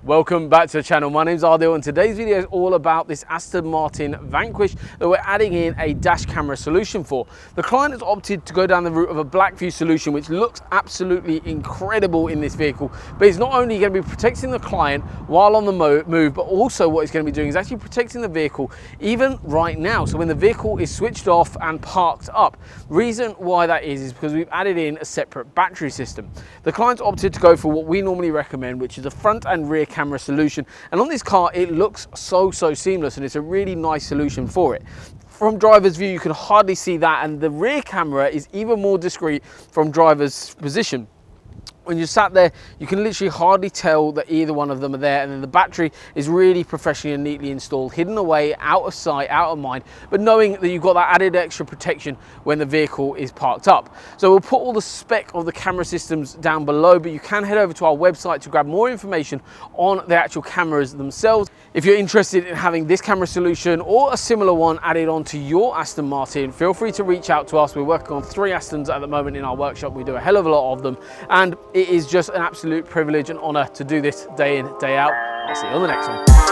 Welcome back to the channel. My name's Ardil and today's video is all about this Aston Martin Vanquish that we're adding in a dash camera solution for. The client has opted to go down the route of a BlackVue solution, which looks absolutely incredible in this vehicle, but it's not only going to be protecting the client while on the move, but also what it's going to be doing is actually protecting the vehicle even right now. So when the vehicle is switched off and parked up. Reason why that is because we've added in a separate battery system. The client's opted to go for what we normally recommend, which is a front and rear camera solution, and on this car it looks so seamless, and it's a really nice solution for it. From driver's view you can hardly see that, and the rear camera is even more discreet from driver's position. When you're sat there, you can literally hardly tell that either one of them are there, and then the battery is really professionally and neatly installed, hidden away, out of sight, out of mind, but knowing that you've got that added extra protection when the vehicle is parked up. So we'll put all the spec of the camera systems down below, but you can head over to our website to grab more information on the actual cameras themselves. If you're interested in having this camera solution or a similar one added onto your Aston Martin, feel free to reach out to us. We're working on 3 Astons at the moment in our workshop. We do a hell of a lot of them, and it is just an absolute privilege and honor to do this day in, day out. I'll see you on the next one.